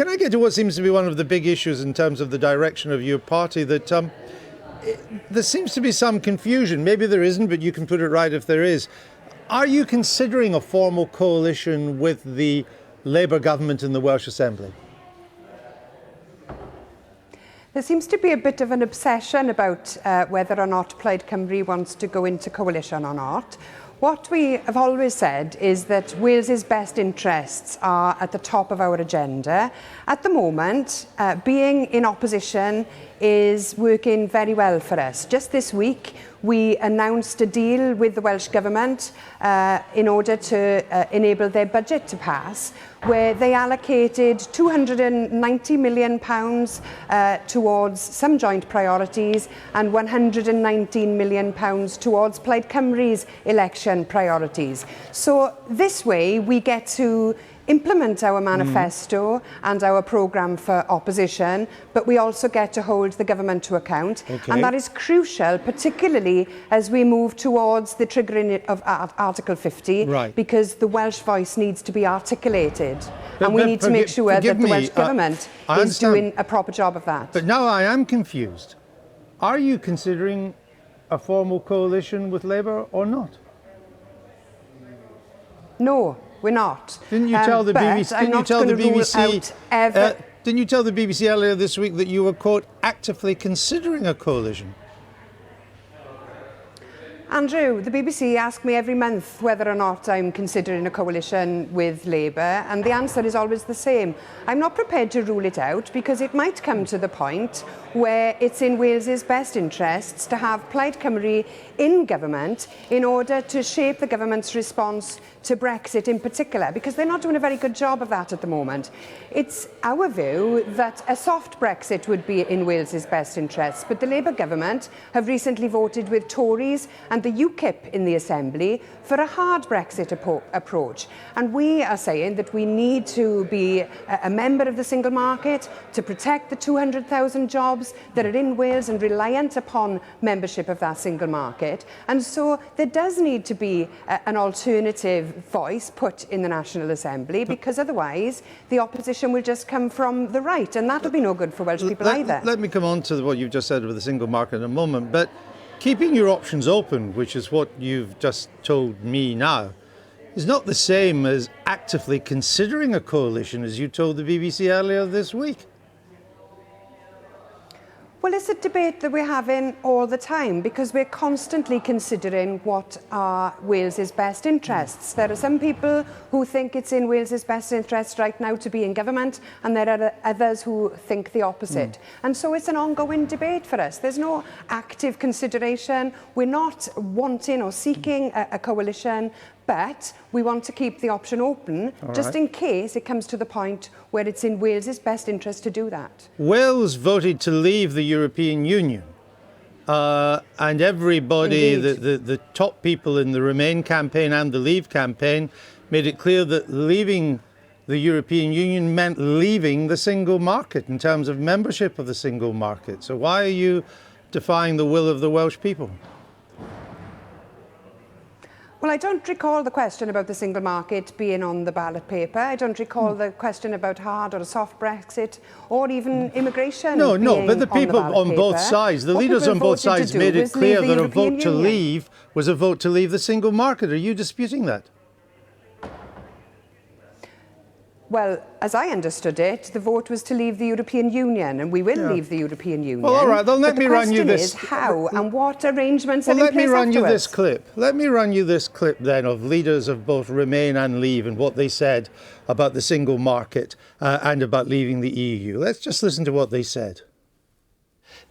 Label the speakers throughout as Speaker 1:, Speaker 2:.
Speaker 1: Can I get to what seems to be one of the big issues in terms of the direction of your party, that there seems to be some confusion. Maybe there isn't, but you can put it right if there is. Are you considering a formal coalition with the Labour government in the Welsh Assembly?
Speaker 2: There seems to be a bit of an obsession about whether or not Plaid Cymru wants to go into coalition or not. What we have always said is that Wales's best interests are at the top of our agenda. At the moment, being in opposition is working very well for us. Just this week, we announced a deal with the Welsh Government in order to enable their budget to pass, where they allocated £290 million towards some joint priorities and £119 million towards Plaid Cymru's election priorities. So this way we get to implement our manifesto and our programme for opposition, but we also get to hold the government to account.
Speaker 1: Okay.
Speaker 2: And that is crucial, particularly as we move towards the triggering of Article 50,
Speaker 1: right,
Speaker 2: because the Welsh voice needs to be articulated. And we need to make sure that the Welsh Government is doing a proper job of that.
Speaker 1: But now I am confused. Are you considering a formal coalition with Labour or not?
Speaker 2: No, we're not.
Speaker 1: Didn't you tell the BBC? Didn't you tell the BBC? Didn't you tell the BBC earlier this week that you were, quote, actively considering a coalition?
Speaker 2: Andrew, the BBC ask me every month whether or not I'm considering a coalition with Labour, and the answer is always the same. I'm not prepared to rule it out because it might come to the point where it's in Wales's best interests to have Plaid Cymru in government in order to shape the government's response to Brexit in particular, because they're not doing a very good job of that at the moment. It's our view that a soft Brexit would be in Wales's best interests, but the Labour government have recently voted with Tories and the UKIP in the Assembly for a hard Brexit approach. And we are saying that we need to be a member of the single market to protect the 200,000 jobs that are in Wales and reliant upon membership of that single market. And so there does need to be an alternative voice put in the National Assembly, because otherwise the opposition will just come from the right, and that will be no good for Welsh people either.
Speaker 1: Let me come on to what you've just said with the single market in a moment, but keeping your options open, which is what you've just told me now, is not the same as actively considering a coalition, as you told the BBC earlier this week.
Speaker 2: Well, it's a debate that we're having all the time because we're constantly considering what are Wales's best interests. There are some people who think it's in Wales's best interest right now to be in government, and there are others who think the opposite. And so it's an ongoing debate for us. There's no active consideration. We're not wanting or seeking a coalition, but we want to keep the option open just in case it comes to the point where it's in Wales's best interest to do that.
Speaker 1: Wales voted to leave the European Union, and everybody, the top people in the Remain campaign and the Leave campaign, made it clear that leaving the European Union meant leaving the single market in terms of membership of the single market. So why are you defying the will of the Welsh people?
Speaker 2: Well, I don't recall the question about the single market being on the ballot paper. I don't recall the question about hard or a soft Brexit or even immigration.
Speaker 1: No, but the people on both sides, the leaders on both sides made it clear that a vote to leave was a vote to leave the single market. Are you disputing that?
Speaker 2: Well, as I understood it, the vote was to leave the European Union, and we will leave the European Union.
Speaker 1: Well, all right, then let me run you this.
Speaker 2: The question is how and what arrangements are in
Speaker 1: Let
Speaker 2: place
Speaker 1: me run you
Speaker 2: afterwards.
Speaker 1: this clip. Let me run you this clip then of leaders of both Remain and Leave and what they said about the single market and about leaving the EU. Let's just listen to what they said.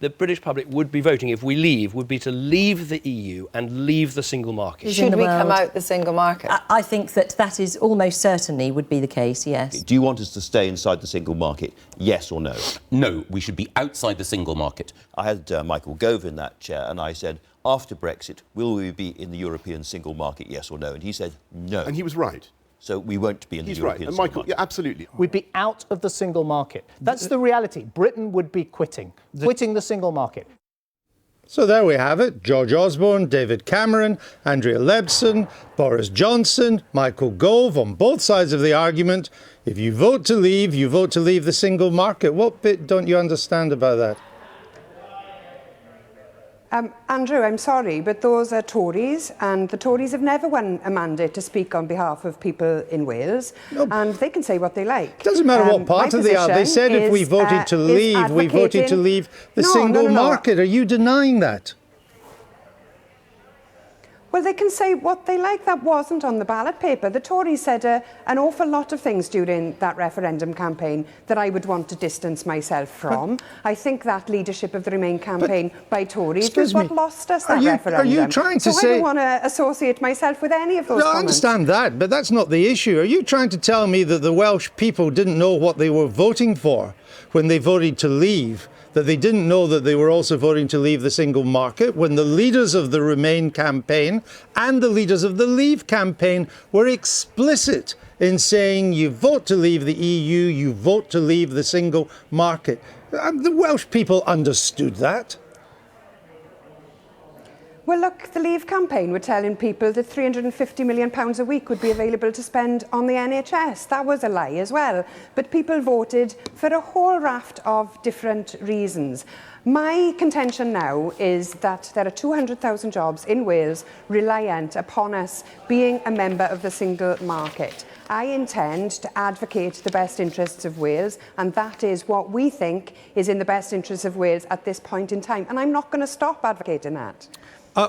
Speaker 3: The British public would be voting, if we leave, would be to leave the EU and leave the single market.
Speaker 4: Should we come out the single market?
Speaker 5: I think that is almost certainly would be the case, yes.
Speaker 6: Do you want us to stay inside the single market, yes or no?
Speaker 7: No, we should be outside the single market.
Speaker 6: I had Michael Gove in that chair, and I said, after Brexit, will we be in the European single market, yes or no? And he said, no.
Speaker 8: And he was right.
Speaker 6: So we won't be in the European single
Speaker 8: Michael,
Speaker 6: market.
Speaker 8: yeah, absolutely.
Speaker 9: We'd be out of the single market. That's the reality. Britain would be quitting the single market.
Speaker 1: So there we have it. George Osborne, David Cameron, Andrea Leibson, Boris Johnson, Michael Gove on both sides of the argument. If you vote to leave, you vote to leave the single market. What bit don't you understand about that?
Speaker 2: Andrew, I'm sorry, but those are Tories, and the Tories have never won a mandate to speak on behalf of people in Wales, and they can say what they like.
Speaker 1: It doesn't matter what party they are. They said if we voted to leave, we voted to leave the single market. Are you denying that?
Speaker 2: Well, they can say what they like. That wasn't on the ballot paper. The Tories said an awful lot of things during that referendum campaign that I would want to distance myself from. I think that leadership of the Remain campaign by Tories was what lost us that referendum.
Speaker 1: Are you trying to say...
Speaker 2: I don't want to associate myself with any of those comments.
Speaker 1: I understand that, but that's not the issue. Are you trying to tell me that the Welsh people didn't know what they were voting for when they voted to leave? That they didn't know that they were also voting to leave the single market, when the leaders of the Remain campaign and the leaders of the Leave campaign were explicit in saying you vote to leave the EU, you vote to leave the single market. The Welsh people understood that.
Speaker 2: Well, look, the Leave campaign were telling people that £350 million a week would be available to spend on the NHS. That was a lie as well. But people voted for a whole raft of different reasons. My contention now is that there are 200,000 jobs in Wales reliant upon us being a member of the single market. I intend to advocate the best interests of Wales, and that is what we think is in the best interests of Wales at this point in time. And I'm not going to stop advocating that.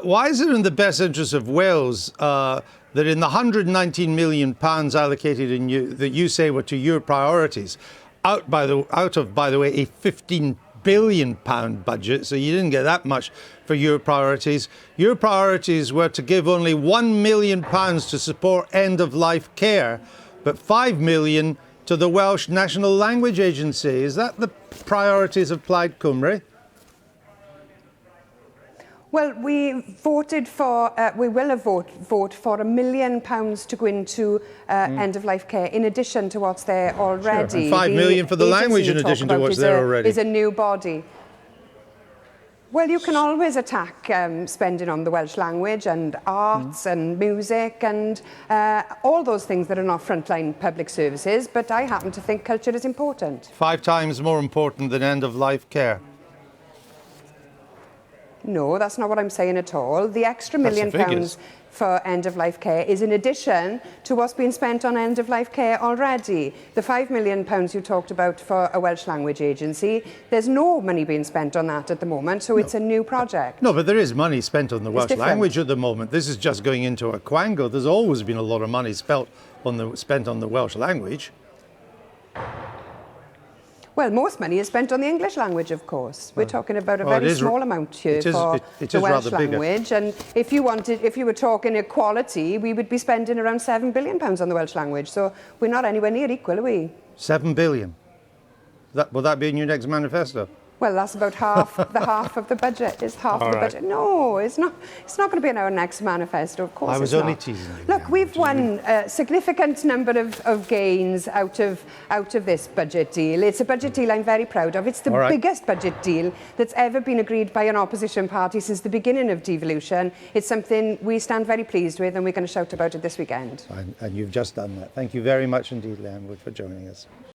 Speaker 1: Why is it in the best interest of Wales that in the £119 million allocated that you say were to your priorities, out of, by the way, a £15 billion budget, so you didn't get that much for your priorities were to give only £1 million to support end-of-life care, but £5 million to the Welsh National Language Agency. Is that the priorities of Plaid Cymru?
Speaker 2: Well, we voted for, we will have vote for £1 million to go into end-of-life care, in addition to what's there already.
Speaker 1: Sure. And £5 million for the language, in addition to what's there already.
Speaker 2: Is a new body. Well, you can always attack spending on the Welsh language and arts and music and all those things that are not frontline public services, but I happen to think culture is important. 5
Speaker 1: times more important than end-of-life care.
Speaker 2: No, that's not what I'm saying at all. The extra £1 million for end-of-life care is in addition to what's been spent on end-of-life care already. The £5 million you talked about for a Welsh language agency, there's no money being spent on that at the moment, so it's a new project.
Speaker 1: No, but there is money spent on the Welsh language at the moment. This is just going into a quango. There's always been a lot of money spent on the Welsh language.
Speaker 2: Well, most money is spent on the English language, of course. We're talking about a very small amount here for the Welsh language. And if you were talking equality, we would be spending around £7 billion on the Welsh language. So we're not anywhere near equal, are we?
Speaker 1: £7 billion. Will that be in your next manifesto?
Speaker 2: Well, that's about half of the budget. It's half of the budget. No, it's not. It's not going to be in our next manifesto, of course.
Speaker 1: I was only teasing you.
Speaker 2: Look, we've won a significant number of gains out of this budget deal. It's a budget deal I'm very proud of. It's the biggest budget deal that's ever been agreed by an opposition party since the beginning of devolution. It's something we stand very pleased with, and we're going to shout about it this weekend.
Speaker 1: And you've just done that. Thank you very much indeed, Leanne Wood, for joining us.